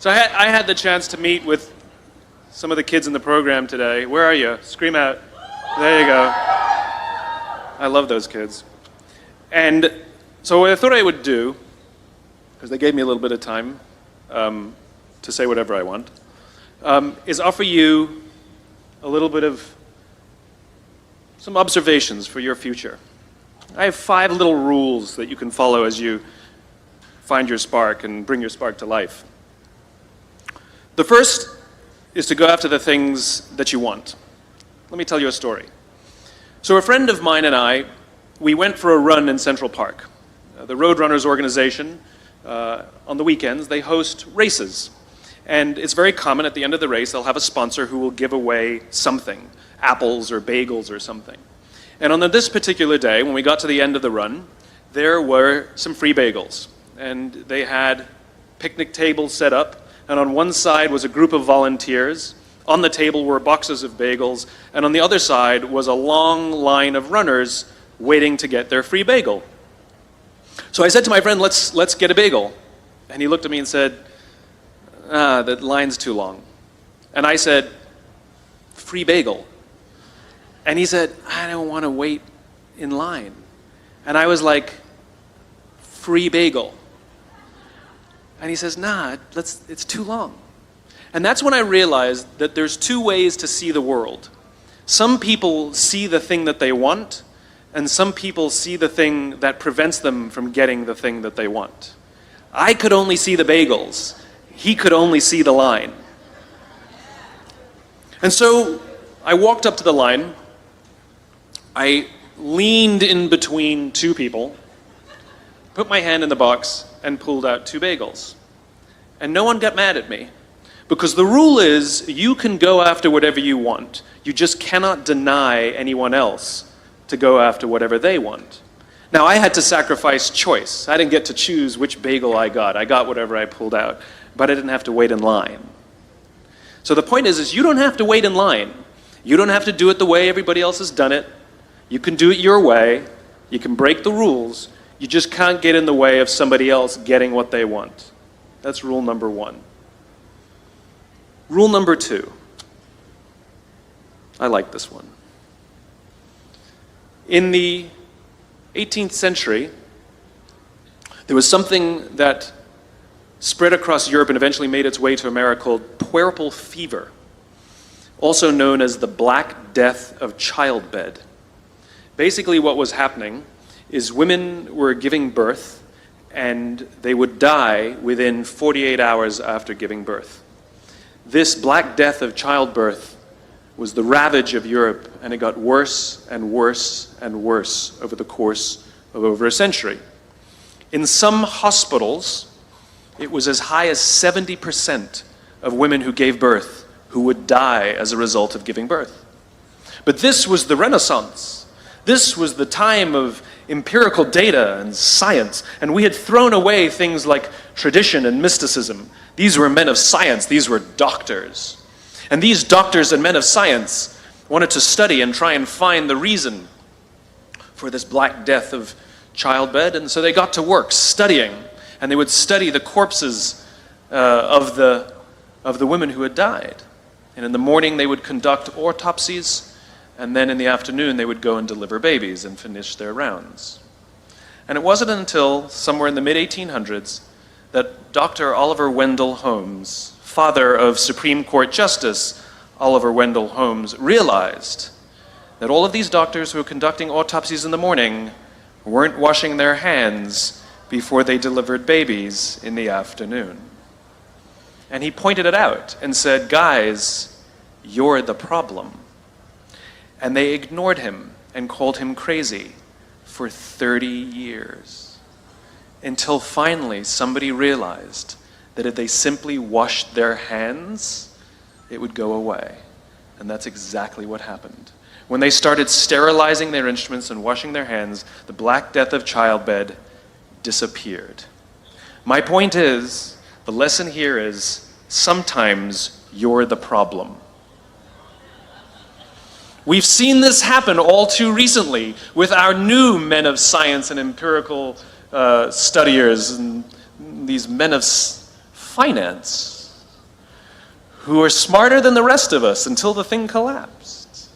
So I had the chance to meet with some of the kids in the program today. Where are you? Scream out. There you go. I love those kids. And so what I thought I would do, because they gave me a little bit of time to say whatever I want, is offer you a little bit of some observations for your future. I have 5 little rules that you can follow as you find your spark and bring your spark to life. The first is to go after the things that you want. Let me tell you a story. So a friend of mine and I, we went for a run in Central Park. The Roadrunners organization, on the weekends, they host races. And it's very common at the end of the race, they'll have a sponsor who will give away something, apples or bagels or something. And on this particular day, when we got to the end of the run, there were some free bagels. And they had picnic tables set up, and on one side was a group of volunteers. On the table were boxes of bagels, and on the other side was a long line of runners waiting to get their free bagel. So I said to my friend, let's get a bagel. And he looked at me and said, that line's too long. And I said, free bagel. And he said, I don't want to wait in line. And I was like, free bagel. And he says, nah, it's too long. And that's when I realized that there's 2 ways to see the world. Some people see the thing that they want, and some people see the thing that prevents them from getting the thing that they want. I could only see the bagels. He could only see the line. And so I walked up to the line. I leaned in between 2 people, put my hand in the box, and pulled out 2 bagels. And no one got mad at me, because the rule is you can go after whatever you want. You just cannot deny anyone else to go after whatever they want. Now, I had to sacrifice choice. I didn't get to choose which bagel I got. I got whatever I pulled out, but I didn't have to wait in line. So the point is you don't have to wait in line. You don't have to do it the way everybody else has done it. You can do it your way. You can break the rules. You just can't get in the way of somebody else getting what they want. That's rule number 1. Rule number 2. I like this one. In the 18th century, there was something that spread across Europe and eventually made its way to America called puerperal fever, also known as the Black Death of childbed. Basically what was happening is women were giving birth and they would die within 48 hours after giving birth. This Black Death of childbirth was the ravage of Europe, and it got worse and worse and worse over the course of over a century. In some hospitals, it was as high as 70% of women who gave birth who would die as a result of giving birth. But this was the Renaissance. This was the time of empirical data and science, and we had thrown away things like tradition and mysticism. These were men of science. These were doctors. And these doctors and men of science wanted to study and try and find the reason for this Black Death of childbed, and so they got to work studying, and they would study the corpses of the women who had died. And in the morning they would conduct autopsies, and then in the afternoon they would go and deliver babies and finish their rounds. And it wasn't until somewhere in the mid-1800s that Dr. Oliver Wendell Holmes, father of Supreme Court Justice Oliver Wendell Holmes, realized that all of these doctors who were conducting autopsies in the morning weren't washing their hands before they delivered babies in the afternoon. And he pointed it out and said, guys, you're the problem. And they ignored him and called him crazy for 30 years. Until finally somebody realized that if they simply washed their hands, it would go away. And that's exactly what happened. When they started sterilizing their instruments and washing their hands, the Black Death of childbed disappeared. My point is, the lesson here is, sometimes you're the problem. We've seen this happen all too recently with our new men of science and empirical studiers and these men of finance. who are smarter than the rest of us until the thing collapsed.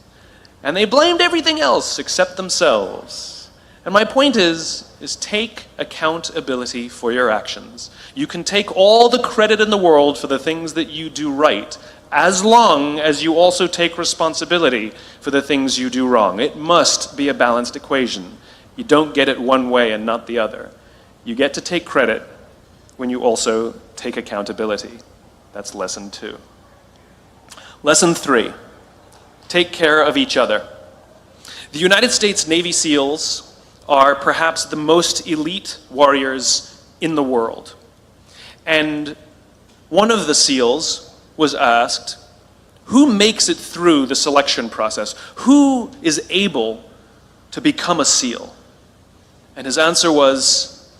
And they blamed everything else except themselves. And my point is take accountability for your actions. You can take all the credit in the world for the things that you do right, as long as you also take responsibility for the things you do wrong. It must be a balanced equation. You don't get it one way and not the other. You get to take credit when you also take accountability. That's lesson 2. Lesson 3, take care of each other. The United States Navy SEALs are perhaps the most elite warriors in the world. And one of the SEALs was asked, who makes it through the selection process? Who is able to become a SEAL? And his answer was,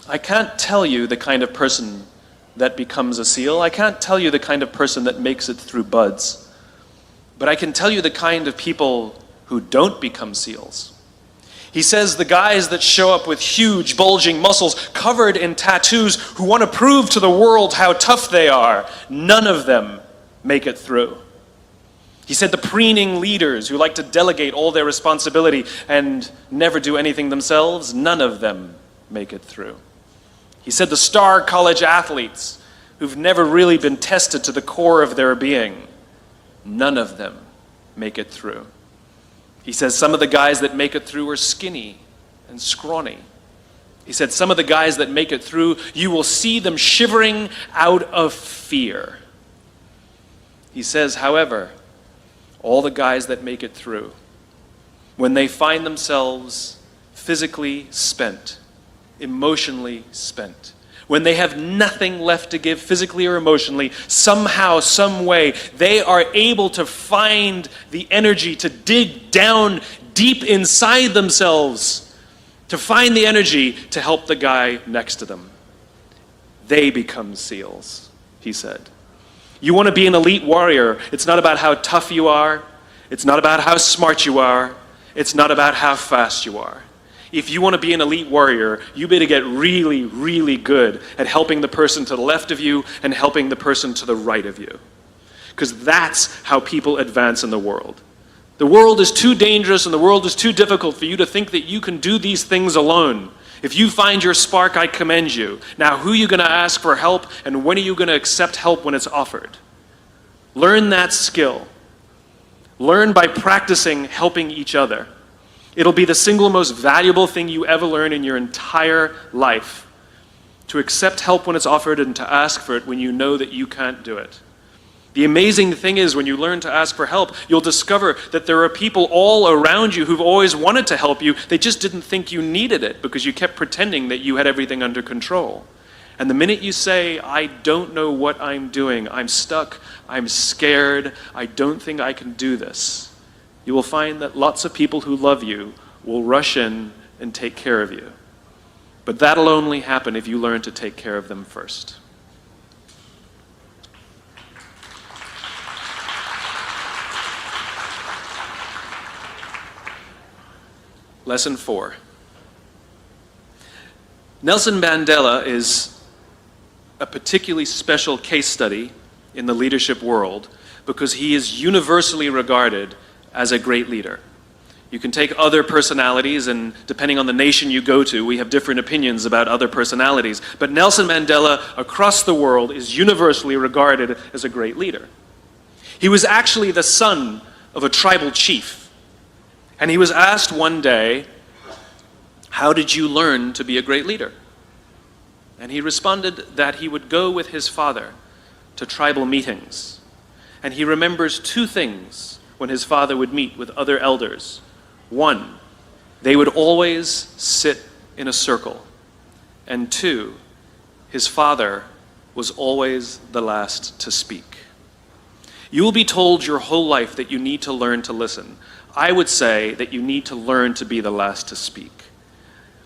I can't tell you the kind of person that becomes a SEAL. I can't tell you the kind of person that makes it through BUD/S. But I can tell you the kind of people who don't become SEALs. He says the guys that show up with huge, bulging muscles, covered in tattoos, who want to prove to the world how tough they are, none of them make it through. He said the preening leaders who like to delegate all their responsibility and never do anything themselves, none of them make it through. He said the star college athletes who've never really been tested to the core of their being, none of them make it through. He says some of the guys that make it through are skinny and scrawny. He said some of the guys that make it through, you will see them shivering out of fear. He says, however, all the guys that make it through, when they find themselves physically spent, emotionally spent, when they have nothing left to give physically or emotionally, somehow, some way, they are able to find the energy to dig down deep inside themselves, to find the energy to help the guy next to them. They become SEALs, he said. You want to be an elite warrior. It's not about how tough you are. It's not about how smart you are. It's not about how fast you are. If you want to be an elite warrior, you better get really, really good at helping the person to the left of you and helping the person to the right of you. Because that's how people advance in the world. The world is too dangerous and the world is too difficult for you to think that you can do these things alone. If you find your spark, I commend you. Now, who are you going to ask for help, and when are you going to accept help when it's offered? Learn that skill. Learn by practicing helping each other. It'll be the single most valuable thing you ever learn in your entire life. To accept help when it's offered and to ask for it when you know that you can't do it. The amazing thing is when you learn to ask for help, you'll discover that there are people all around you who've always wanted to help you. They just didn't think you needed it because you kept pretending that you had everything under control. And the minute you say, I don't know what I'm doing, I'm stuck, I'm scared, I don't think I can do this, you will find that lots of people who love you will rush in and take care of you. But that'll only happen if you learn to take care of them first. Lesson 4. Nelson Mandela is a particularly special case study in the leadership world because he is universally regarded as a great leader. You can take other personalities, and depending on the nation you go to, we have different opinions about other personalities. But Nelson Mandela, across the world, is universally regarded as a great leader. He was actually the son of a tribal chief. And he was asked one day, how did you learn to be a great leader? And he responded that he would go with his father to tribal meetings. And he remembers 2 things when his father would meet with other elders. 1, they would always sit in a circle. And 2, his father was always the last to speak. You will be told your whole life that you need to learn to listen. I would say that you need to learn to be the last to speak.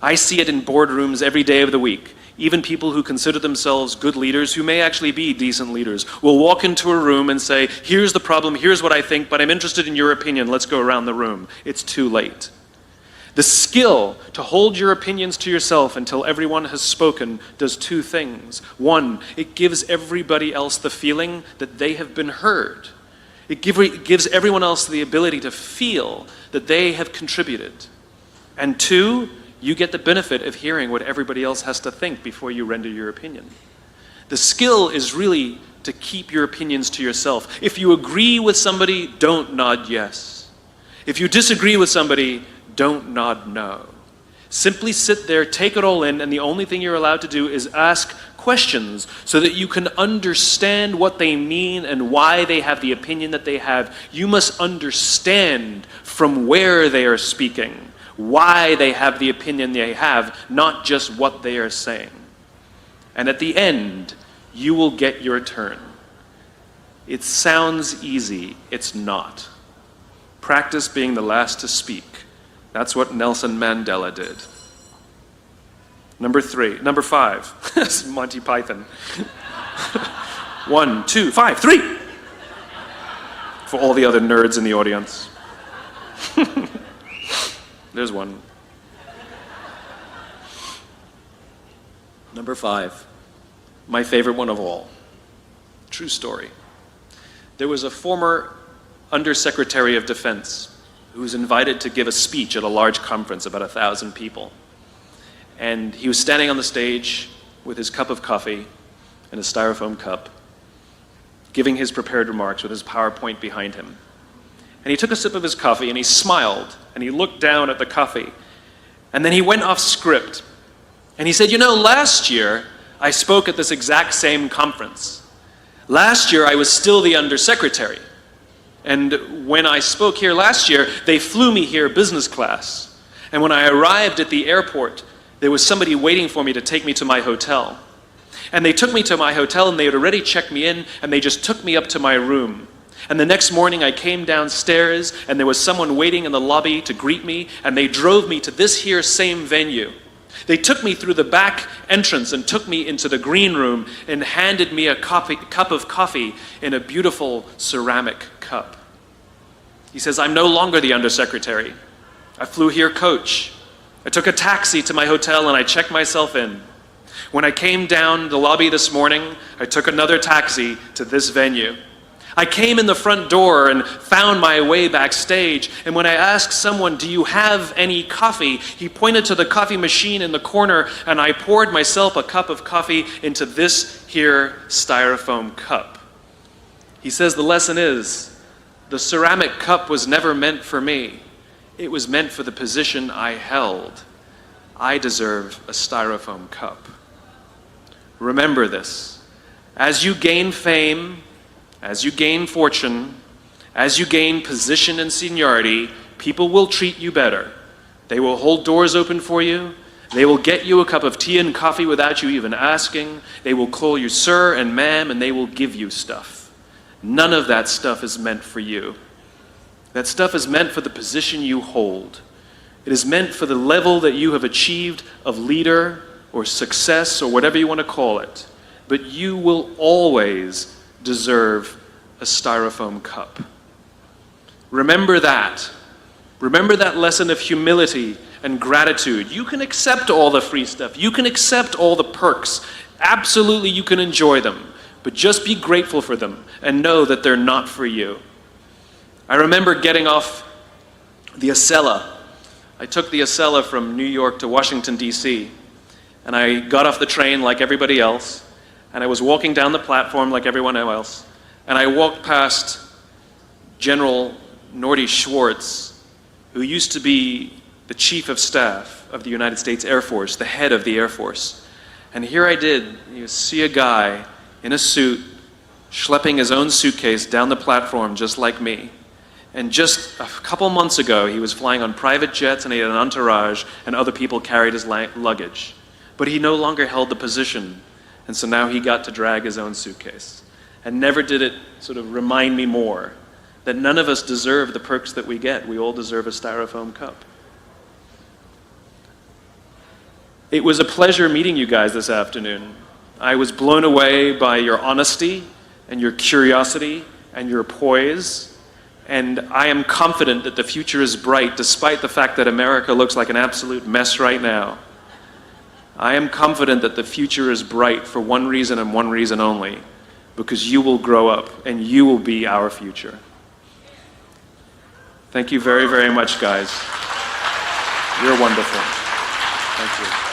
I see it in boardrooms every day of the week. Even people who consider themselves good leaders, who may actually be decent leaders, will walk into a room and say, here's the problem, here's what I think, but I'm interested in your opinion, let's go around the room. It's too late. The skill to hold your opinions to yourself until everyone has spoken does two things. One, it gives everybody else the feeling that they have been heard. It gives everyone else the ability to feel that they have contributed. And two, you get the benefit of hearing what everybody else has to think before you render your opinion. The skill is really to keep your opinions to yourself. If you agree with somebody, don't nod yes. If you disagree with somebody, don't nod no. Simply sit there, take it all in, and the only thing you're allowed to do is ask questions so that you can understand what they mean and why they have the opinion that they have. You must understand from where they are speaking, why they have the opinion they have, not just what they are saying. And at the end, you will get your turn. It sounds easy, it's not. Practice being the last to speak. That's what Nelson Mandela did. Number 5. This is Monty Python. 1, 2, 5, 3. For all the other nerds in the audience. There's one. Number 5. My favorite one of all. True story. There was a former Undersecretary of Defense who was invited to give a speech at a large conference, about 1,000 people. And he was standing on the stage with his cup of coffee and a styrofoam cup, giving his prepared remarks with his PowerPoint behind him. And he took a sip of his coffee and he smiled and he looked down at the coffee. And then he went off script. And he said, last year I spoke at this exact same conference. Last year I was still the undersecretary. And when I spoke here last year, they flew me here business class. And when I arrived at the airport, there was somebody waiting for me to take me to my hotel. And they took me to my hotel and they had already checked me in and they just took me up to my room. And the next morning I came downstairs and there was someone waiting in the lobby to greet me and they drove me to this here same venue. They took me through the back entrance and took me into the green room and handed me a cup of coffee in a beautiful ceramic cup. He says, I'm no longer the undersecretary. I flew here coach. I took a taxi to my hotel and I checked myself in. When I came down the lobby this morning, I took another taxi to this venue. I came in the front door and found my way backstage, and when I asked someone, do you have any coffee? He pointed to the coffee machine in the corner, and I poured myself a cup of coffee into this here styrofoam cup. He says the lesson is, the ceramic cup was never meant for me. It was meant for the position I held. I deserve a styrofoam cup. Remember this. As you gain fame, as you gain fortune, as you gain position and seniority, people will treat you better. They will hold doors open for you. They will get you a cup of tea and coffee without you even asking. They will call you sir and ma'am, and they will give you stuff. None of that stuff is meant for you. That stuff is meant for the position you hold. It is meant for the level that you have achieved of leader or success or whatever you want to call it. But you will always deserve a styrofoam cup. Remember that. Remember that lesson of humility and gratitude. You can accept all the free stuff. You can accept all the perks. Absolutely, you can enjoy them. But just be grateful for them and know that they're not for you. I remember getting off the Acela. I took the Acela from New York to Washington, D.C. And I got off the train like everybody else. And I was walking down the platform like everyone else, and I walked past General Norty Schwartz, who used to be the Chief of Staff of the United States Air Force, the head of the Air Force. And here I did, you see a guy in a suit, schlepping his own suitcase down the platform just like me. And just a couple months ago, he was flying on private jets and he had an entourage, and other people carried his luggage. But he no longer held the position. And so now he got to drag his own suitcase. And never did it sort of remind me more that none of us deserve the perks that we get. We all deserve a styrofoam cup. It was a pleasure meeting you guys this afternoon. I was blown away by your honesty and your curiosity and your poise And I am confident that the future is bright, despite the fact that America looks like an absolute mess right now. I am confident that the future is bright for one reason and one reason only, because you will grow up and you will be our future. Thank you very, very much, guys. You're wonderful. Thank you.